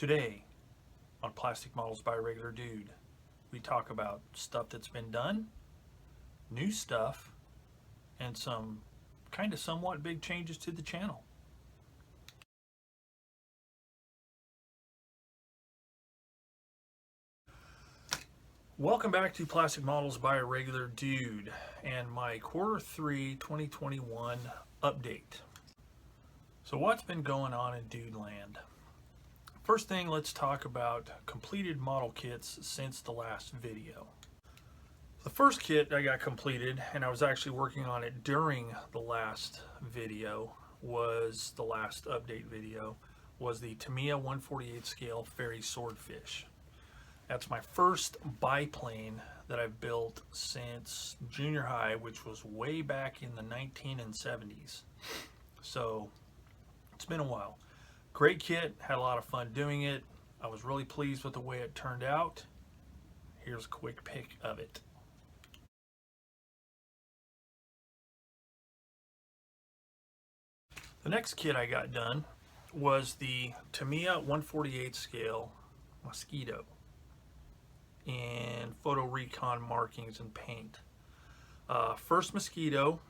Today on Plastic Models by a Regular Dude, we talk about stuff that's been done, new stuff, and some kind of somewhat big changes to the channel. Welcome back to Plastic Models by a Regular Dude and my Q3 2021 update. So what's been going on in Dude Land? First thing, let's talk about completed model kits since the last video. The first kit I got completed, and I was actually working on it during the last video, was the last update video, was the Tamiya 1/48 scale Fairy Swordfish. That's my first biplane that I've built since junior high, which was way back in the 1970s. So it's been a while. Great kit, had a lot of fun doing it. I was really pleased with the way it turned out. Here's a quick pic of it. The next kit I got done was the Tamiya 1/48 scale Mosquito in photo recon markings and paint. First Mosquito,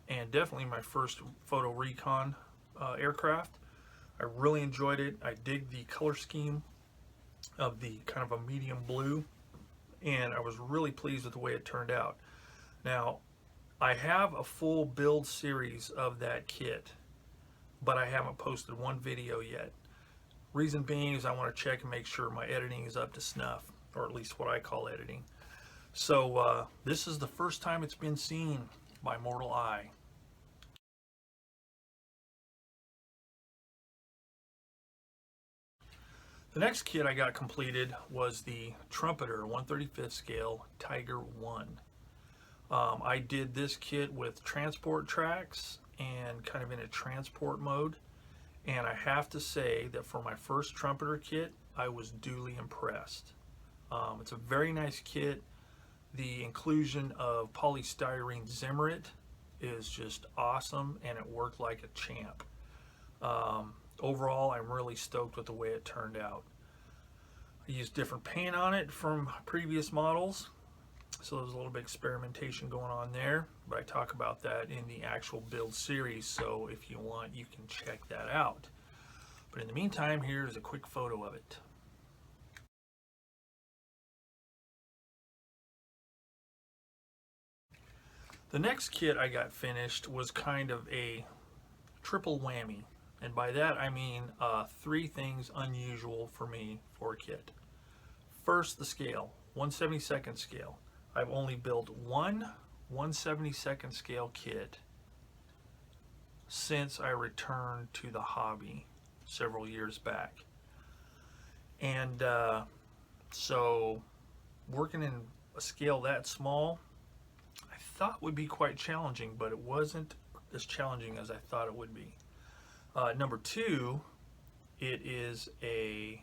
and definitely my first photo recon aircraft. I really enjoyed it. I dig the color scheme of the kind of a medium blue, and I was really pleased with the way it turned out. Now, I have a full build series of that kit, but I haven't posted one video yet. Reason being is I want to check and make sure my editing is up to snuff, or at least what I call editing. So this is the first time it's been seen by mortal eye. The next kit I got completed was the Trumpeter 1/35 scale Tiger 1. I did this kit with transport tracks and kind of in a transport mode, and I have to say that for my first Trumpeter kit, I was duly impressed. It's a very nice kit. The inclusion of polystyrene Zimmerit is just awesome, and it worked like a champ. Overall, I'm really stoked with the way it turned out. I used different paint on it from previous models, so there's a little bit of experimentation going on there, but I talk about that in the actual build series, so if you want, you can check that out. But in the meantime, here's a quick photo of it. The next kit I got finished was kind of a triple whammy. And by that I mean three things unusual for me for a kit. First, the scale, 1/72 scale. I've only built one 1/72 scale kit since I returned to the hobby several years back. And so working in a scale that small, I thought would be quite challenging, but it wasn't as challenging as I thought it would be. Number two, it is a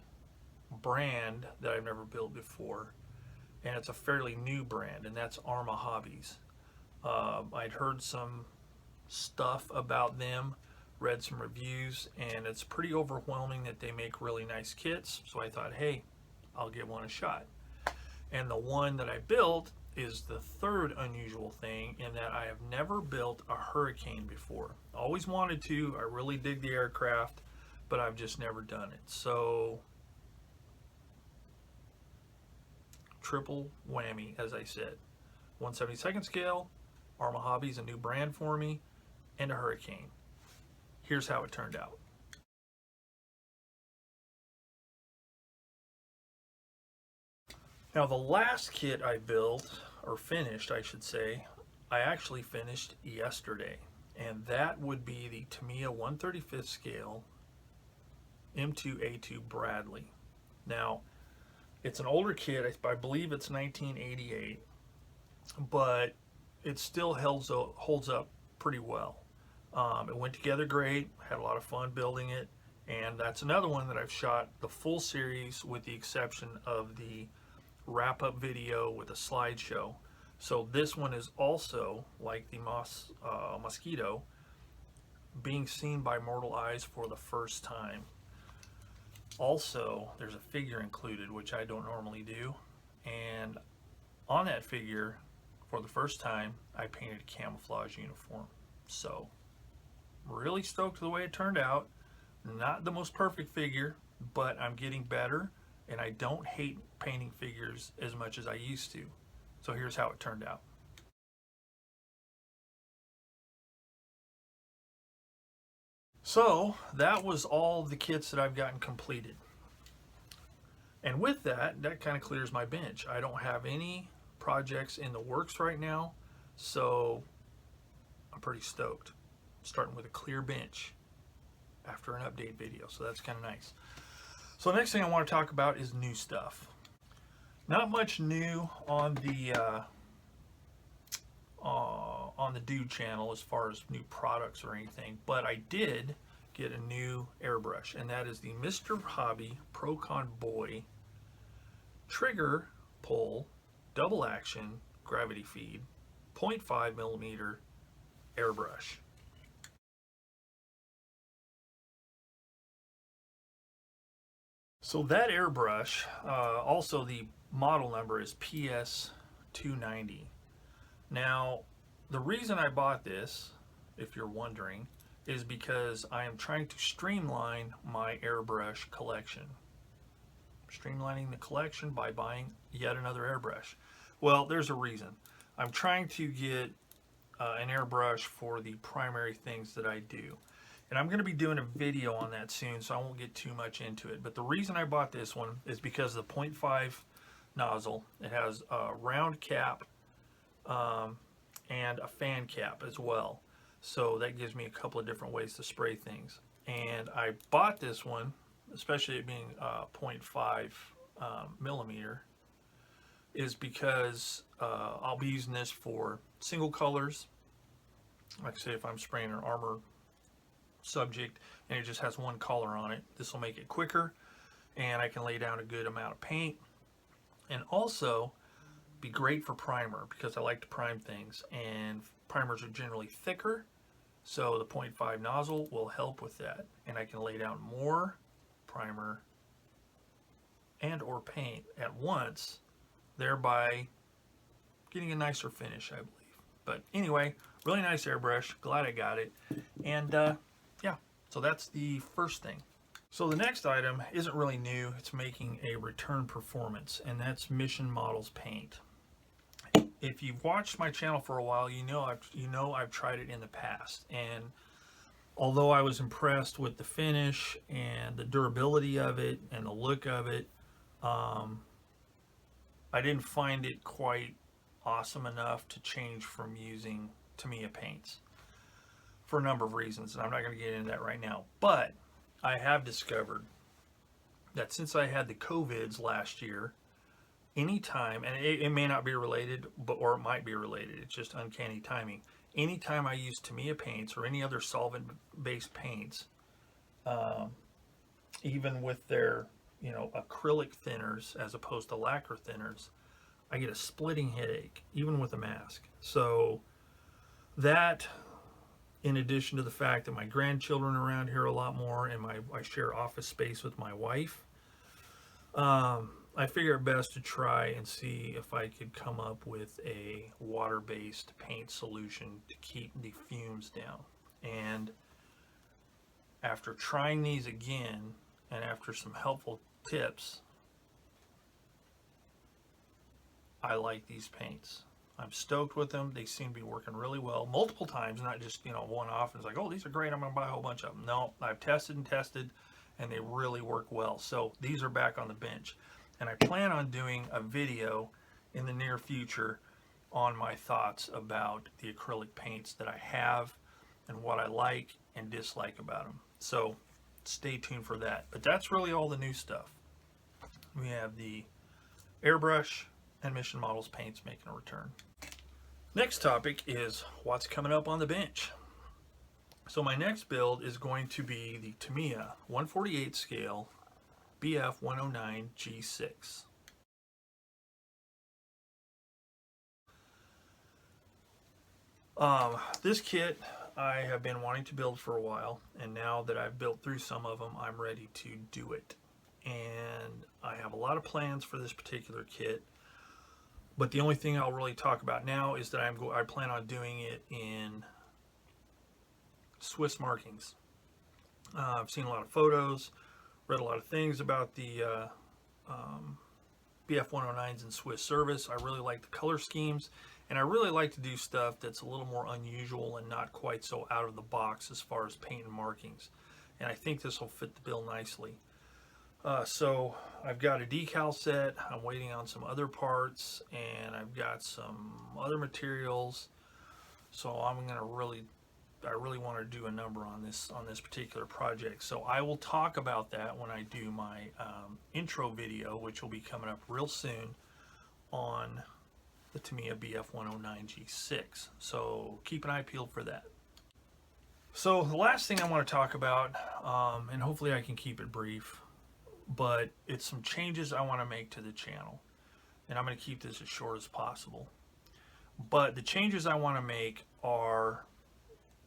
brand that I've never built before, and it's a fairly new brand, and that's Arma Hobbies. I'd heard some stuff about them, read some reviews, and it's pretty overwhelming that they make really nice kits, so I thought, hey, I'll give one a shot. And the one that I built is the third unusual thing, in that I have never built a Hurricane before. Always wanted to. I really dig the aircraft, but I've just never done it. So triple whammy, as I said. 1/72 scale, Arma Hobbies, a new brand for me, and a Hurricane. Here's how it turned out. Now, the last kit I built, or finished I should say, I actually finished yesterday, and that would be the Tamiya 1/35 scale M2A2 Bradley. Now, it's an older kit, I believe it's 1988, but it still holds up pretty well. It went together great, had a lot of fun building it, and that's another one that I've shot the full series with the exception of the wrap-up video with a slideshow. So this one is also, like the Mosquito, being seen by mortal eyes for the first time. Also, there's a figure included, which I don't normally do. And on that figure, for the first time, I painted a camouflage uniform. So, really stoked with the way it turned out. Not the most perfect figure, but I'm getting better, and I don't hate painting figures as much as I used to. So here's how it turned out. So that was all the kits that I've gotten completed. And with that, that kind of clears my bench. I don't have any projects in the works right now, so I'm pretty stoked. Starting with a clear bench after an update video, so that's kind of nice. So the next thing I want to talk about is new stuff. Not much new on the Dude channel as far as new products or anything, but I did get a new airbrush, and that is the Mr. Hobby Procon Boy trigger pull double action gravity feed 0.5 millimeter airbrush. So that airbrush, also the model number is PS290. Now, the reason I bought this, if you're wondering, is because I am trying to streamline my airbrush collection. Streamlining the collection by buying yet another airbrush. Well, there's a reason. I'm trying to get an airbrush for the primary things that I do. And I'm going to be doing a video on that soon, so I won't get too much into it. But the reason I bought this one is because of the 0.5 nozzle. It has a round cap and a fan cap as well. So that gives me a couple of different ways to spray things. And I bought this one, especially it being 0.5 millimeter, is because I'll be using this for single colors. Like say if I'm spraying an armor subject and it just has one color on it, this will make it quicker and I can lay down a good amount of paint, and also be great for primer because I like to prime things, and primers are generally thicker, so the 0.5 nozzle will help with that, and I can lay down more primer and or paint at once, thereby getting a nicer finish, I believe. But anyway, really nice airbrush, glad I got it. And yeah, so that's the first thing. So the next item isn't really new, it's making a return performance, and that's Mission Models paint. If you've watched my channel for a while, you know I've tried it in the past, and although I was impressed with the finish and the durability of it and the look of it, I didn't find it quite awesome enough to change from using Tamiya paints for a number of reasons, and I'm not going to get into that right now. But I have discovered that since I had the COVIDs last year, anytime, and it may not be related, or it might be related, it's just uncanny timing. Anytime I use Tamiya paints or any other solvent-based paints, even with their acrylic thinners as opposed to lacquer thinners, I get a splitting headache, even with a mask. So that, in addition to the fact that my grandchildren are around here a lot more, and I share office space with my wife, I figure it best to try and see if I could come up with a water-based paint solution to keep the fumes down. And after trying these again, and after some helpful tips, I like these paints. I'm stoked with them. They seem to be working really well multiple times, not just one off and it's like, oh, these are great, I'm gonna buy a whole bunch of them. No, I've tested and they really work well. So these are back on the bench, and I plan on doing a video in the near future on my thoughts about the acrylic paints that I have and what I like and dislike about them. So stay tuned for that. But that's really all the new stuff. We have the airbrush and Mission Models paints making a return. Next topic is what's coming up on the bench. So my next build is going to be the Tamiya 1/48 scale BF 109 G6. This kit I have been wanting to build for a while, and now that I've built through some of them, I'm ready to do it. and I have a lot of plans for this particular kit. But the only thing I'll really talk about now is that I plan on doing it in Swiss markings. I've seen a lot of photos, read a lot of things about the BF 109s in Swiss service. I really like the color schemes, and I really like to do stuff that's a little more unusual and not quite so out of the box as far as paint and markings. And I think this will fit the bill nicely. So I've got a decal set. I'm waiting on some other parts, and I've got some other materials. So I really want to do a number on this particular project. So I will talk about that when I do my intro video, which will be coming up real soon on the Tamiya BF 109 G6. So keep an eye peeled for that. So the last thing I want to talk about, and hopefully I can keep it brief, but it's some changes I want to make to the channel, and I'm going to keep this as short as possible. But the changes I want to make are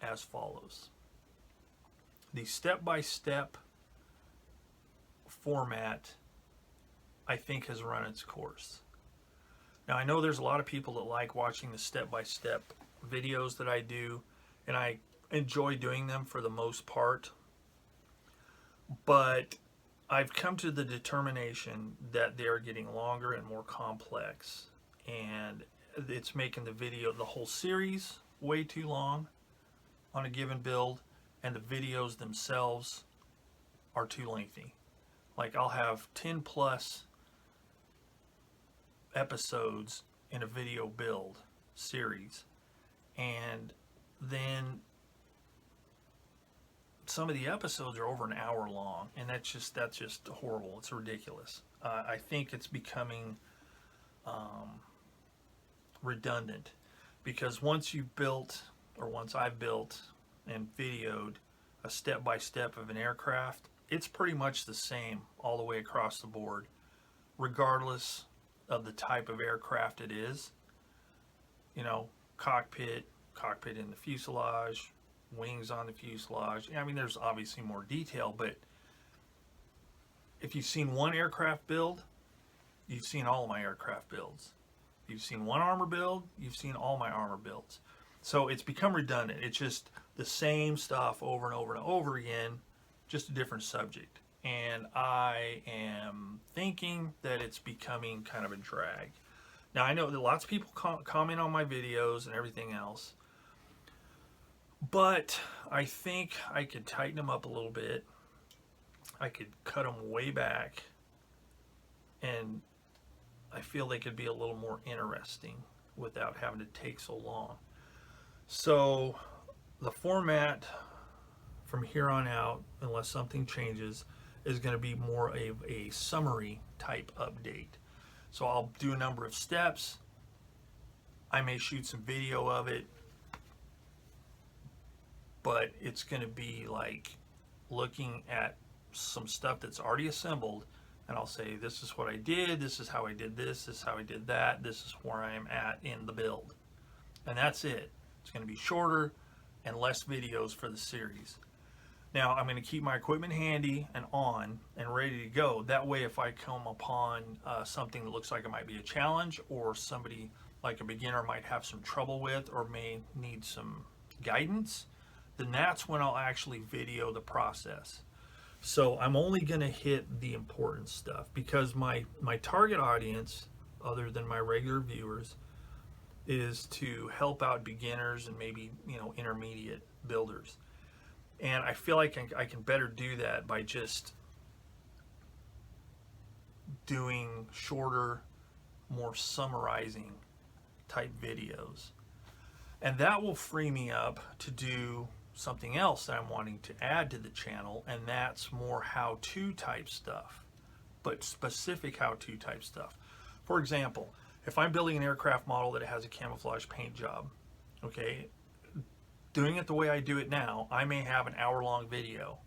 as follows. The step-by-step format, I think, has run its course. Now, I know there's a lot of people that like watching the step-by-step videos that I do, and I enjoy doing them for the most part, but I've come to the determination that they are getting longer and more complex, and it's making the whole series way too long on a given build, and the videos themselves are too lengthy. Like, I'll have 10 plus episodes in a video build series, and then some of the episodes are over an hour long, and that's just horrible. It's ridiculous. I think it's becoming redundant, because once I've built and videoed a step-by-step of an aircraft, it's pretty much the same all the way across the board, regardless of the type of aircraft it is. You know, cockpit in the fuselage, wings on the fuselage. I mean, there's obviously more detail, but if you've seen one aircraft build, you've seen all of my aircraft builds. If you've seen one armor build, you've seen all my armor builds. So it's become redundant. It's just the same stuff over and over and over again, just a different subject. And I am thinking that it's becoming kind of a drag. Now, I know that lots of people comment on my videos and everything else, but I think I could tighten them up a little bit. I could cut them way back, and I feel they could be a little more interesting without having to take so long. So the format from here on out, unless something changes, is going to be more of a summary type update. So I'll do a number of steps. I may shoot some video of it, but it's going to be like looking at some stuff that's already assembled, and I'll say, this is what I did, this is how I did this is how I did that, this is where I am at in the build. And that's it. It's going to be shorter and less videos for the series. Now, I'm going to keep my equipment handy and on and ready to go. That way, if I come upon something that looks like it might be a challenge, or somebody like a beginner might have some trouble with, or may need some guidance, then that's when I'll actually video the process. So I'm only going to hit the important stuff, because my target audience, other than my regular viewers, is to help out beginners and maybe, you know, intermediate builders. And I feel like I can better do that by just doing shorter, more summarizing type videos. And that will free me up to do something else that I'm wanting to add to the channel, and that's more how-to type stuff, but specific how-to type stuff. For example, if I'm building an aircraft model that has a camouflage paint job, okay, doing it the way I do it now, I may have an hour-long video.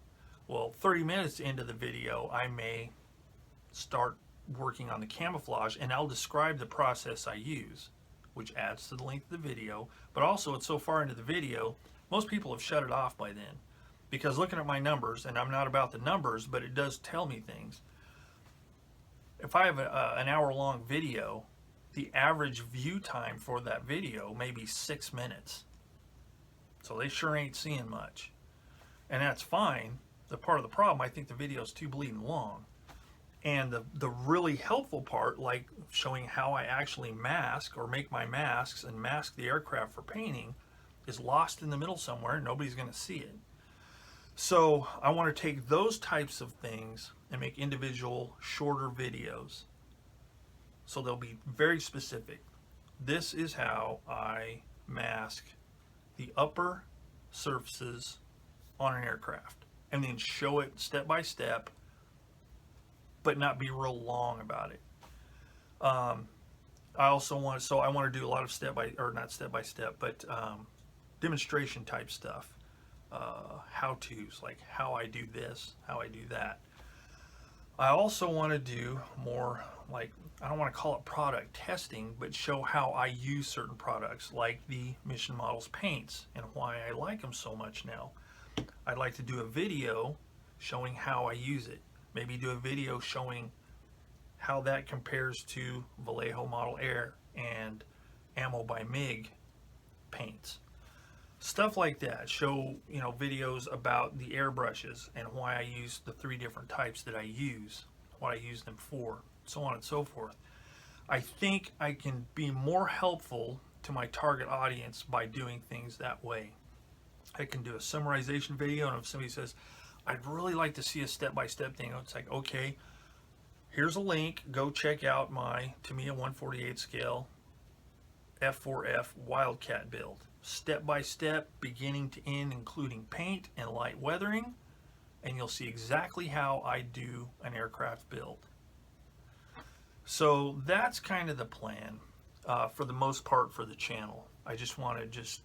Well, 30 minutes into the video, I may start working on the camouflage, and I'll describe the process I use, which adds to the length of the video. But also, it's so far into the video, most people have shut it off by then, because looking at my numbers, and I'm not about the numbers, but it does tell me things. if I have an hour-long video, the average view time for that video may be 6 minutes. So they sure ain't seeing much. And that's fine. The part of the problem, I think the video is too bleeding long. And the really helpful part, like showing how I actually mask or make my masks and mask the aircraft for painting, is lost in the middle somewhere. Nobody's going to see it. So I want to take those types of things and make individual shorter videos. So they'll be very specific. This is how I mask the upper surfaces on an aircraft, and then show it step by step, but not be real long about it. I also want to do a lot of not step by step, but demonstration type stuff, how-tos, like how I do this, how I do that. I also want to do more, like, I don't want to call it product testing, but show how I use certain products, like the Mission Models paints, and why I like them so much now. I'd like to do a video showing how I use it. Maybe do a video showing how that compares to Vallejo Model Air and Ammo by MiG paints. Stuff like that. Show, videos about the airbrushes and why I use the 3 different types that I use, what I use them for, so on and so forth. I think I can be more helpful to my target audience by doing things that way. I can do a summarization video, and if somebody says, I'd really like to see a step-by-step thing, it's like, okay, here's a link, go check out my Tamiya 148 scale F4F Wildcat build. Step-by-step, beginning to end, including paint and light weathering, and you'll see exactly how I do an aircraft build. So that's kind of the plan for the most part for the channel. I just want to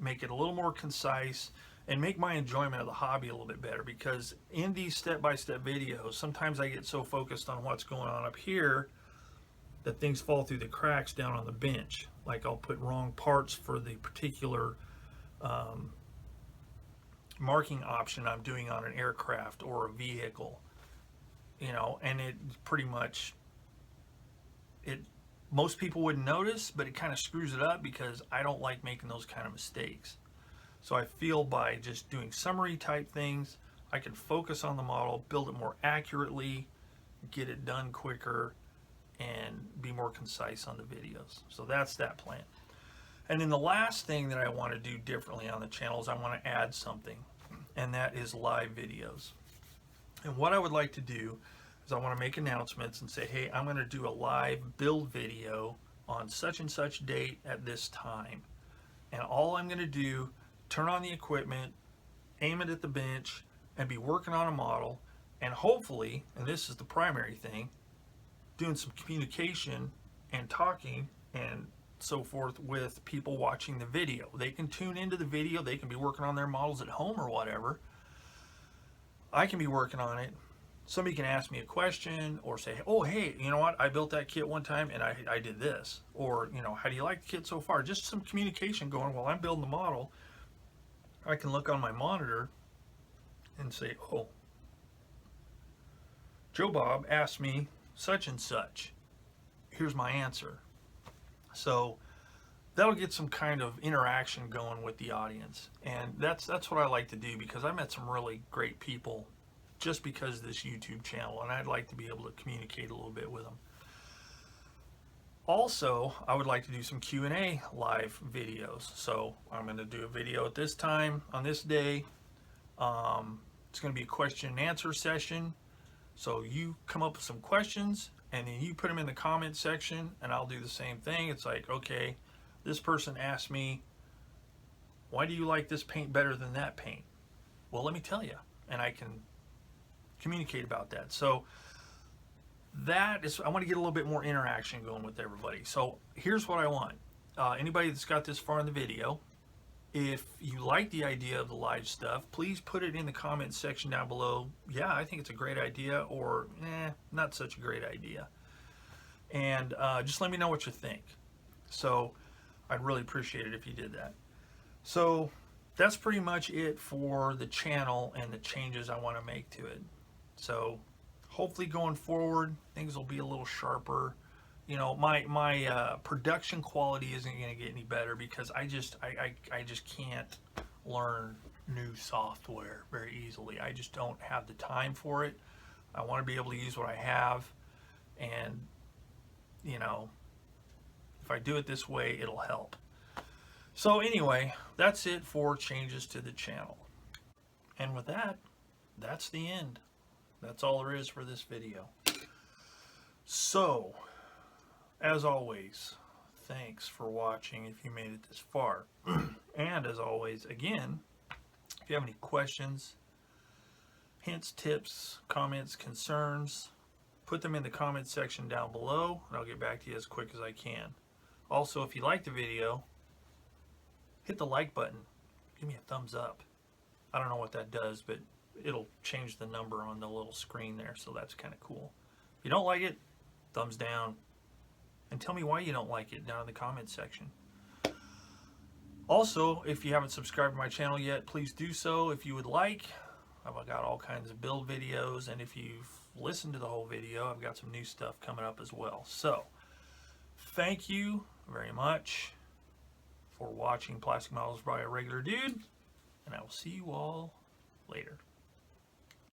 make it a little more concise and make my enjoyment of the hobby a little bit better, because in these step-by-step videos, sometimes I get so focused on what's going on up here that things fall through the cracks down on the bench. Like I'll put wrong parts for the particular marking option I'm doing on an aircraft or a vehicle, and it pretty much, most people wouldn't notice, but it kind of screws it up because I don't like making those kind of mistakes. So I feel by just doing summary type things, I can focus on the model, build it more accurately, get it done quicker, and be more concise on the videos. So that's that plan. And then the last thing that I want to do differently on the channel is I want to add something, and that is live videos. And what I would like to do is I want to make announcements and say, hey, I'm going to do a live build video on such and such date at this time. And all I'm going to do, turn on the equipment, aim it at the bench, and be working on a model, and hopefully, and this is the primary thing, doing some communication and talking and so forth with people watching the video. They can tune into the video, they can be working on their models at home or whatever. I can be working on it. Somebody can ask me a question or say, oh, hey, you know what? I built that kit one time and I did this. Or, how do you like the kit so far? Just some communication going while I'm building the model. I can look on my monitor and say, oh, Joe Bob asked me such and such. Here's my answer. So that'll get some kind of interaction going with the audience. And that's what I like to do, because I met some really great people just because of this YouTube channel, and I'd like to be able to communicate a little bit with them. Also, I would like to do some Q&A live videos. So I'm going to do a video at this time on this day. It's going to be a question and answer session. So you come up with some questions and then you put them in the comment section, and I'll do the same thing. It's like, okay, this person asked me, why do you like this paint better than that paint? Well, let me tell you, and I can communicate about that. So that is, I want to get a little bit more interaction going with everybody. So here's what I want. Anybody that's got this far in the video, if you like the idea of the live stuff, please put it in the comments section down below. Yeah, I think it's a great idea, or not such a great idea. And just let me know what you think. So I'd really appreciate it if you did that. So that's pretty much it for the channel and the changes I want to make to it. So hopefully going forward, things will be a little sharper. You know, my production quality isn't going to get any better because I just can't learn new software very easily. I just don't have the time for it. I want to be able to use what I have, and you know, if I do it this way, it'll help. So anyway, that's it for changes to the channel. And with that, that's the end. That's all there is for this video. So, as always, thanks for watching if you made it this far. And as always, again, if you have any questions, hints, tips, comments, concerns, put them in the comments section down below, and I'll get back to you as quick as I can. Also, if you like the video, hit the like button. Give me a thumbs up. I don't know what that does, but it'll change the number on the little screen there, so that's kind of cool. If you don't like it, thumbs down. And tell me why you don't like it down in the comments section. Also, if you haven't subscribed to my channel yet, please do so if you would like. I've got all kinds of build videos, and if you've listened to the whole video, I've got some new stuff coming up as well. So, thank you very much for watching Plastic Models by a Regular Dude, and I will see you all later.